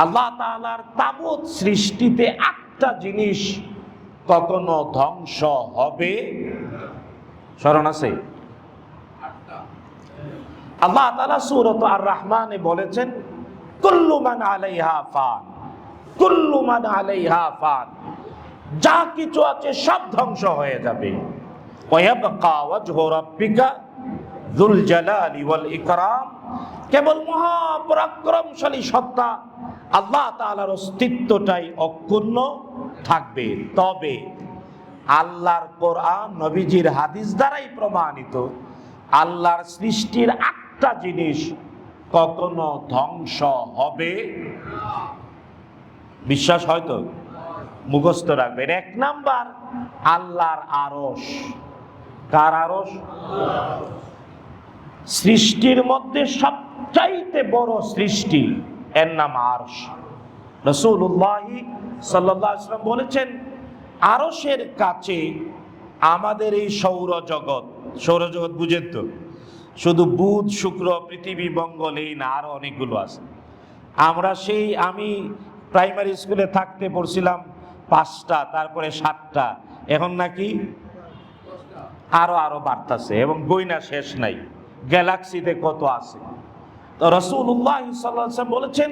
আল্লাহ তাআলার তাবুত সৃষ্টিতে একটা জিনিস কখনো ধ্বংস হবে, স্মরণ আছে? আল্লাহ তাআলা সূরা আর রহমানে বলেছেন, কুল্লু মান আলাইহা ফান, কুল্লু মান আলাইহা ফান, যা কিছু আছে সব ধ্বংস হয়ে যাবে। ওয়ায়াবকা ওয়াজহু রাব্বিকা যুল জালালি ওয়াল ইকরাম, কেবল মহাপরাক্রমশালী সত্তা আল্লাহ তাআলার অস্তিত্বটাই অক্ষুণ্ণ থাকবে। তবে আল্লাহর কোরআন, নবীজির হাদিস দ্বারাই প্রমাণিত, আল্লাহর সৃষ্টির একটা জিনিস কখনো ধ্বংস হবে। বিশ্বাস হয়তো মুখস্থ রাখবেন। এক নাম্বার, আল্লাহর আরশ। কার আরশ? সৃষ্টির মধ্যে সবচাইতে বড় সৃষ্টি, এর নাম আরশ। রাসূলুল্লাহ সাল্লাল্লাহু আলাইহি ওয়াসাল্লাম বলেছেন, আরশের কাছে আমাদের এই সৌরজগৎ, সৌরজগৎ বুঝেন তো, শুধু বুধ, শুক্র, পৃথিবী, মঙ্গল এই না, আরো অনেকগুলো আছে। আমি প্রাইমারি স্কুলে থাকতে পড়ছিলাম 5টা, তারপরে 7টা, এখন নাকি আরো বাড়তাছে এবং গইনা শেষ নাই। গ্যালাক্সিতে কত আছে। তো রাসূলুল্লাহ সাল্লাল্লাহু আলাইহি ওয়াসাল্লাম বলেছেন,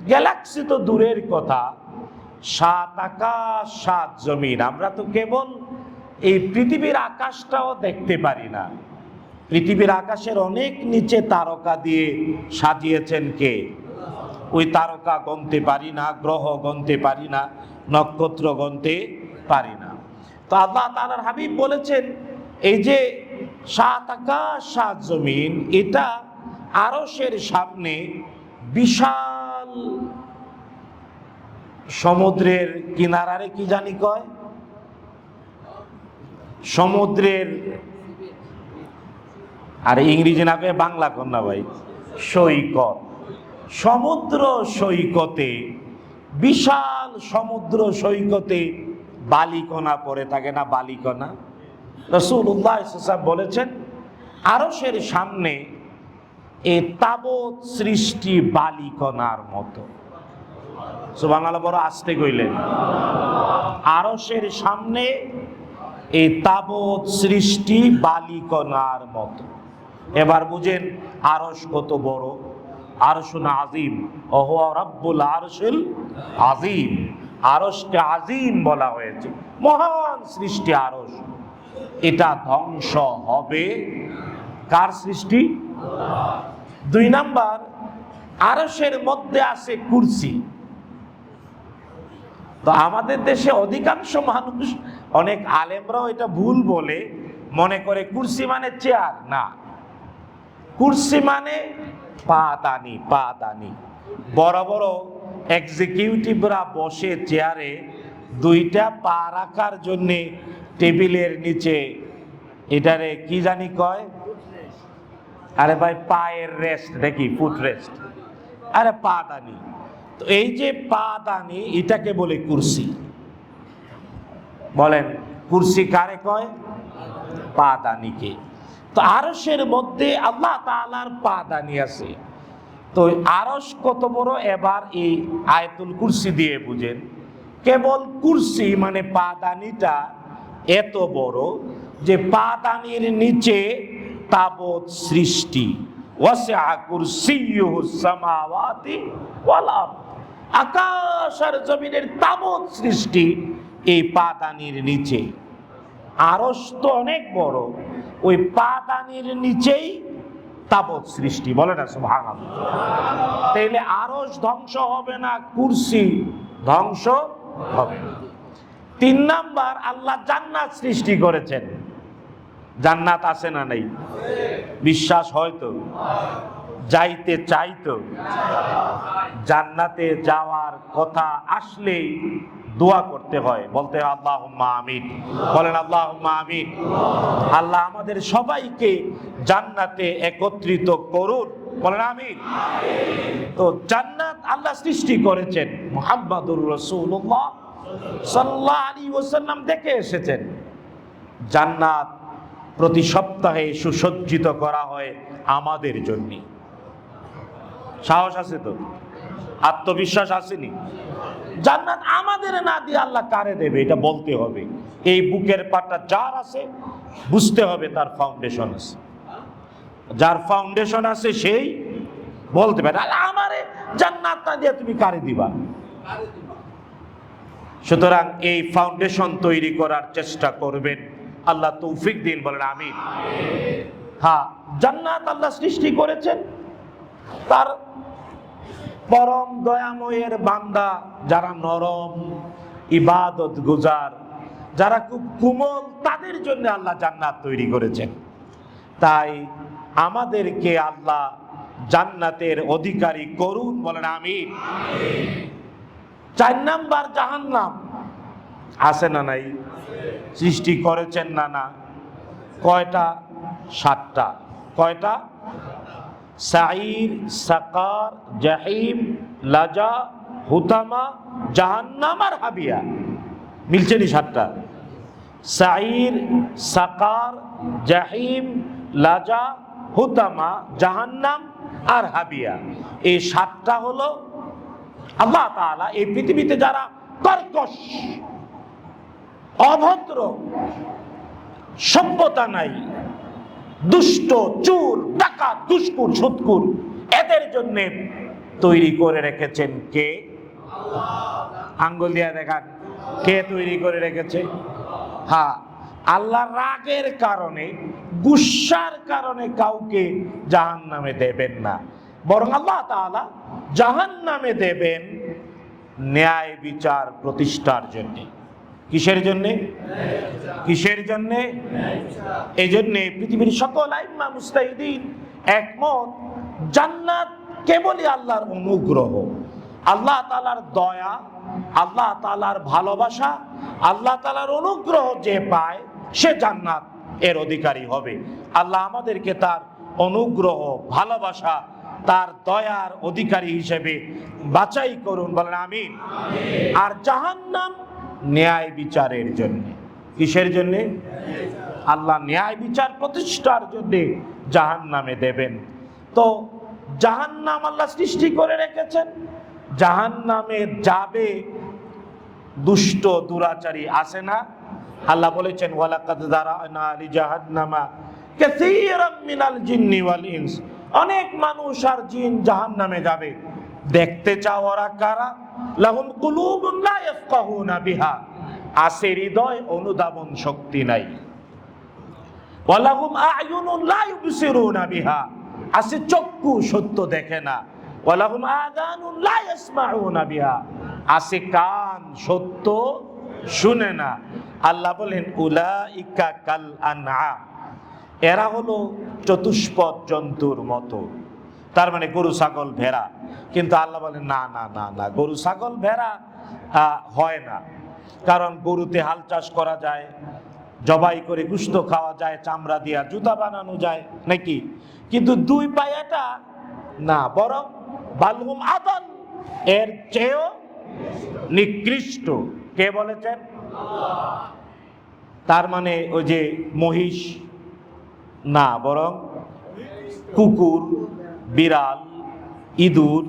গ্যালাক্সি তো দূরের কথা, 7 আকাশ 7 জমিন, আমরা তো কেবল এই পৃথিবীর আকাশটাও দেখতে পারি না। পৃথিবীর আকাশের অনেক নিচে তারকা দিয়ে সাজিয়েছেন কে? ওই তারকা গণতে পারি না, গ্রহ গণতে পারি না, নক্ষত্র গণতে পারি না। তো আল্লাহ তাআলার হাবিব বলেছেন, এই যে 7 আকাশ 7 জমিন, এটা আরশের সামনে বিশাল সমুদ্রের কিনারারে কি জানি কয়, সমুদ্রের, আর ইংরেজি না কয়ে বাংলা কন্যা ভাই, সৈকত। সমুদ্র সৈকতে, বিশাল সমুদ্র সৈকতে বালিকণা পড়ে থাকে না, বালিকণা। রাসূলুল্লাহ সাল্লাল্লাহু আলাইহি ওয়াসাল্লাম বলেছেন, আরশের সামনে এই তাবৎ সৃষ্টি বালিকণার মতো। সুবহানাল্লাহ, বড় আস্তে কইলেন। আরশের সামনে এই তাবৎ সৃষ্টি বালিকণার মতো। এবার বুঝেন আরশ কত বড়। আরশুন আযীম, ওয়া রাব্বুল আরশিল আযীম। আরশকে আযীম বলা হয়েছে, মহান সৃষ্টি আরশ। এটা ধ্বংস হবে। কার সৃষ্টি? 2 নাম্বার, আরশের মধ্যে আছে কুরসি। তো আমাদের দেশে অধিকাংশ মানুষ, অনেক আলেমরাও এটা ভুল বলে, মনে করে কুরসি মানে চেয়ার। না, কুরসি মানে পাদানি। পাদানি, বড় বড় এক্সিকিউটিভরা বসে চেয়ারে, 2টা পা রাখার জন্যে টেবিলের নিচে, এটারে কি জানি কয়, আরে ভাই পায়ের রেস্ট দেখি, ফুট রেস্ট, আরে পাদানি। তো এই যে পাদানি, এটাকে বলে কুরসি। বলেন কুরসি কারে কয়? পাদানিকে। তো আরশের মধ্যে আল্লাহ তাআলার পাদানি আছে। তো আরশ কত বড়, এবার এই আয়াতুল কুরসি দিয়ে বুঝেন। কেবল কুরসি মানে পাদানিটা এত বড় যে পাদানির নিচে তাবৎ সৃষ্টি। ওয়াসিআ কুরসিয়্যুহুস সামাওয়াতি ওয়াল আরদ, আকাশ আর জমিনের তাবৎ সৃষ্টি এই পাদানির নিচে। আরশ তো অনেক বড়, ওই পাদানির নিচেই তাবৎ সৃষ্টি। বলে না সুবহানাল্লাহ। তাইলে আরশ ধ্বংস হবে না, কুরসি ধ্বংস হবে। 3 নাম্বার, আল্লাহ জান্নাত সৃষ্টি করেছেন। জান্নাত আছে না নাই? বিশ্বাস হয়তো, যাইতে চাইতো। জান্নাতে যাওয়ার কথা আসলেই দোয়া করতে হয়, বলতে হয় আল্লাহুম্মা আমিন। বলেন আল্লাহুম্মা আমিন। আল্লাহ আমাদের সবাইকে জান্নাতে একত্রিত করুন, বলেন আমিন। তো জান্নাত আল্লাহ সৃষ্টি করেছেন, মুহাম্মাদুর রাসূলুল্লাহ সাল্লাল্লাহু আলাইহি ওয়াসাল্লাম দেখে এসেছেন। জান্নাত প্রতি সপ্তাহে সুসজ্জিত করা হয় আমাদের জন্য। সাহস আছে তো? আত্মবিশ্বাস আসেনি? জান্নাত আমাদের না দিয়ে আল্লাহ কারে দেবে এটা বলতে হবে। এই বুকের পাটা যার আছে বুঝতে হবে তার ফাউন্ডেশন আছে। যার ফাউন্ডেশন আছে সেই বলতে পারে, আমারে জান্নাত না দিয়ে তুমি কারে দিবা? সুতরাং এই ফাউন্ডেশন তৈরি করার চেষ্টা করবেন, আল্লাহ তৌফিক দিন, বলেন আমিন। হ্যাঁ, জান্নাত আল্লাহ সৃষ্টি করেছেন তার পরম দয়াময়ের বান্দা যারা নরম ইবাদত গুজার, যারা খুব কোমল, তাদের জন্য আল্লাহ জান্নাত তৈরি করেছেন। তাই আমাদেরকে আল্লাহ জান্নাতের অধিকারী করুন, বলেন আমিন। 4 নাম্বার জাহান্নাম আছে না নাই? সৃষ্টি করেছেন না? না। কয়টা? 7টা। কয়টা? সাঈর, সাকার, জাহিম, লাজা, হুতামা, জাহান্নাম আর হাবিয়া। মিলছে নি 7টা? সাঈর, সাকার, জাহিম, লাজা, হুতামা, জাহান্নাম আর হাবিয়া। এই 7টা হলো আল্লাহ তাআলা এই পৃথিবীতে যারা কর্কশ, অভদ্র, সভ্যতা নাই, দুষ্ট, চোর, ডাকাত, ঘুষখোর, সুদখোর, এদের জন্য তৈরি করে রেখেছেন কে? আঙ্গুল দিয়ে দেখান কে তৈরি করে রেখেছে? হ্যাঁ, আল্লাহর রাগের কারণে, গুসার কারণে কাউকে জাহান্নামে দেবেন না, বরং আল্লাহ তাআলা জাহান্নামে দেবেন ন্যায় বিচার প্রতিষ্ঠার জন্য। কিসের জন্য? কিসের জন্য? এই জন্য পৃথিবীর সকল আইম্মা মুজতাহিদিন একমত, জান্নাত কেবলই আল্লাহর অনুগ্রহ, আল্লাহ তাআলার দয়া, আল্লাহ তাআলার ভালোবাসা, আল্লাহ তাআলার অনুগ্রহ যে পায় সে জান্নাত এর অধিকারী হবে। আল্লাহ আমাদেরকে তার অনুগ্রহ, ভালোবাসা, তার দয়ার অধিকারী হিসেবে বাছাই করুন, বলেন আমিন। আর জাহান্নাম ন্যায় বিচারের জন্য। কিসের জন্য? আল্লাহ ন্যায় বিচার প্রতিষ্ঠার জন্য জাহান্নামে দেবেন। তো জাহান্নাম আল্লাহ সৃষ্টি করে রেখেছেন, জাহান্নামে যাবে দুষ্ট দুরাচারী, আছে না? আল্লাহ বলেছেন ওয়ালাকাদ যারানা লিজাহান্নামা কাসীরাম মিনাল জিন্নি ওয়াল ইনস। অনেক মানুষ আর জিন জাহান্নামে যাবে। দেখতে চাও ওরা কারা? লাহুম কুলুবুন লা ইয়াফকাহুনা বিহা, আছে হৃদয়, অনুধাবন শক্তি নাই। ওয়ালাহুম আ'য়ুনুন লা ইউবসিরুনা বিহা, আছে চক্ষু, সত্য দেখে না। ওয়ালাহুম আযানুন লা ইয়াসমাউনা বিহা, আছে কান, সত্য শুনে না। আল্লাহ বলেন উলাইকা কাল আনআম, এরা হলো চতুষ্পদ জন্তুর মতো, তার মানে গরু, ছাগল, ভেড়া। কিন্তু আল্লাহ বলেন না না না না, গরু, ছাগল, ভেড়া হয় না। কারণ গরুতে হাল চাষ করা যায়, জবাই করে গোশত খাওয়া যায়, চামড়া দিয়া জুতা বানানো যায় নাকি? কিন্তু 2 পায়াটা না, বরং বালহুম আদাল, এর চেয়েও নিকৃষ্ট। কে বলেছেন? তার মানে ওই যে মহিষ না, বরং কুকুর, বিড়াল, ইঁদুর,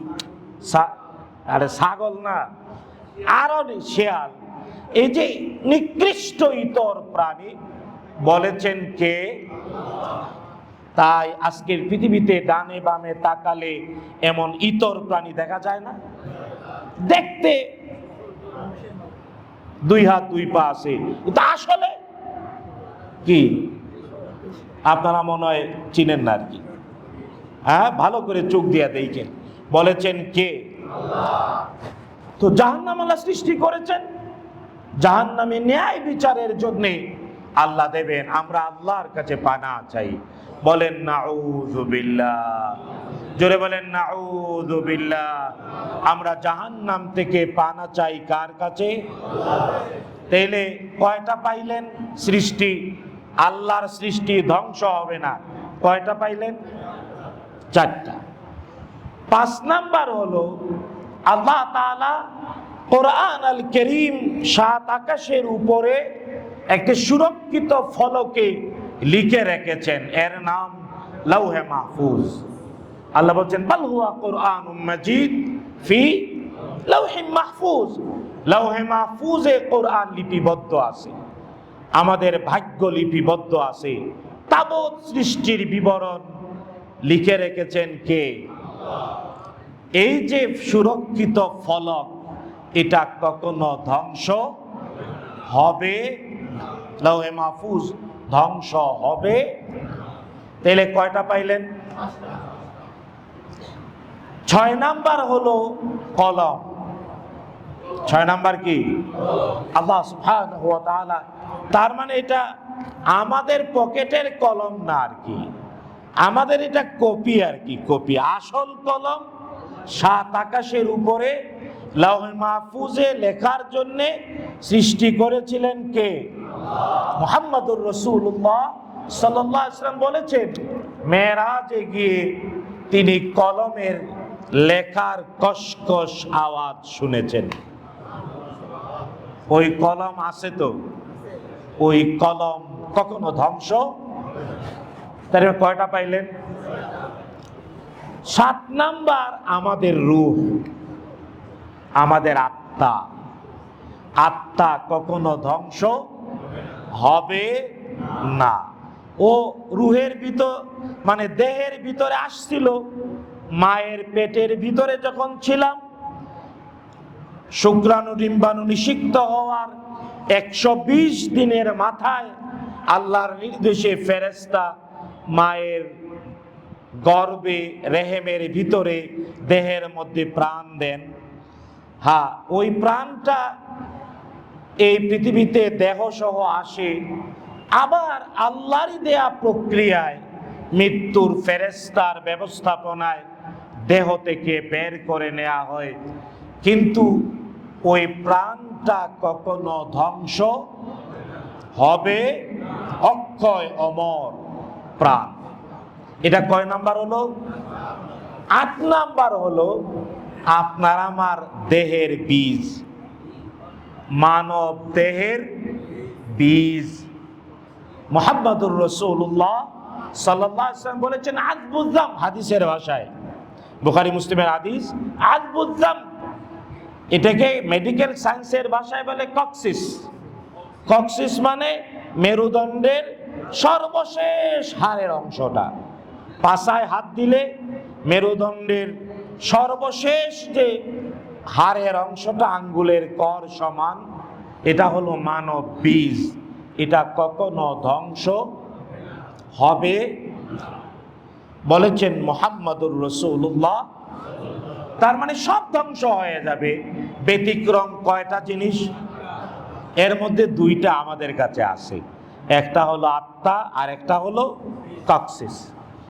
আরে ছাগল না, আরো শেয়াল, এই যে নিকৃষ্ট ইতর প্রাণী বলেছেন কে? তাই আজকের পৃথিবীতে ডানে বামে তাকালে এমন ইতর প্রাণী দেখা যায় না? দেখতে 2 হাত 2 পা আছে, কিন্তু আসলে কি আপনারা মনে হয় চিনেন না আর কি। হ্যাঁ, ভালো করে চোখ দিয়া দেখেন। বলেছেন কে? তো জাহান্নাম আল্লাহ সৃষ্টি করেছেন, জাহান্নামে ন্যায় বিচারের জন্য আল্লাহ দেবেন। আমরা আল্লাহর কাছে পানা চাই, বলেন নাউযু বিল্লাহ, জোরে বলেন নাউযু বিল্লাহ। আমরা জাহান্নাম থেকে পানা চাই কার কাছে? তাইলে কয়টা পাইলেন? সৃষ্টি, আল্লাহর সৃষ্টি ধ্বংস হবে না। কয়টা পাইলেন? 4টা। 5 নাম্বার হলো আল্লাহ তাআলা কোরআন আল কারীম 7 আকাশের উপরে একটি সুরক্ষিত ফলকে লিখে রেখেছেন, এর নাম লাউহে মাহফুজ। আল্লাহ বলছেন বাল হুয়া কুরআনুম মাজিদ ফি লাউহে মাহফুজ। লাউহে মাহফুজে কোরআন লিপিবদ্ধ আছে, আমাদের ভাগ্য লিপিবদ্ধ আছে। তাবৎ সৃষ্টির বিবরণ লিখে রেখেছেন কে? এই যে সুরক্ষিত ফলক, এটা কখনো ধ্বংস হবে? লাউহে মাহফুজ ধ্বংস হবে? তাহলে কয়টা পাইলেন? 6 নাম্বার হলো কলম। 6 নাম্বার কি? আল্লাহ সুবহানাহু ওয়া তাআলা, তার মানে এটা আমাদের পকেটের কলম না আর কি, আমাদের এটা কপি আর কি, কপি। আসল কলম 7 আকাশের উপরে লাউহে মাহফুজে লেখার জন্য সৃষ্টি করেছিলেন কে? মুহাম্মদুর রাসূলুল্লাহ সাল্লাল্লাহু আলাইহি ওয়াসাল্লাম বলেছেন, মেরাজে গিয়ে তিনি কলমের লেখার কসকস আওয়াজ শুনেছেন। ওই কলম আছে তো, ওই কলম কখনো ধ্বংস? তাহলে কয়টা পাইলেন? 7 নাম্বার আমাদের রূহ, আমাদের আত্মা। আত্মা কখনো ধ্বংস হবে না। ও রূহের ভিতর মানে দেহের ভিতরে আসছিল, মায়ের পেটের ভিতরে যখন ছিলাম, শুক্রাণু ডিম্বাণু নিষিক্ত হওয়ার 120 দিনের মাথায় আল্লাহর নির্দেশে ফেরেশতা মায়ের গর্ভে রেহেমের ভিতরে দেহের মধ্যে প্রাণ দেন। হ্যাঁ, ওই প্রাণটা এই পৃথিবীতে দেহ সহ আসে, আবার আল্লাহরই দেয়া প্রক্রিয়ায় মৃত্যুর ফেরেশতার ব্যবস্থাপনায় দেহ থেকে বের করে নেওয়া হয়। কিন্তু ওই প্রাণটা কখনো ধ্বংস হবে? অক্ষয় অমর প্রাণ। এটা কয় নাম্বার হলো? 8 নাম্বার হলো আপনার আমার দেহের বীজ, মানব দেহের বীজ। মুহাম্মদুর রাসূলুল্লাহ সাল্লাল্লাহু আলাইহি ওয়াসাল্লাম বলেছেন, আযবুজ্জাম, হাদিসের ভাষায়, বুখারী মুসলিমের হাদিস, আযবুজ্জাম, এটাকে মেডিকেল সায়েন্সের ভাষায় বলে কক্সিস। কক্সিস মানে মেরুদণ্ডের সর্বশেষ হাড়ের অংশটা। পাছায় হাত দিলে মেরুদণ্ডের সর্বশেষ যে হাড়ের অংশটা আঙ্গুলের কর সমান, এটা হলো মানব বীজ। এটা কখনো ধ্বংস হবে? বলেছেন মুহাম্মদুর রাসূলুল্লাহ। তার মানে সব ধ্বংস হয়ে যাবে, ব্যতিক্রম কয়টা জিনিস? এর মধ্যে 2টা আমাদের কাছে আছে, একটা হলো আত্মা আর একটা হলো কক্সিস।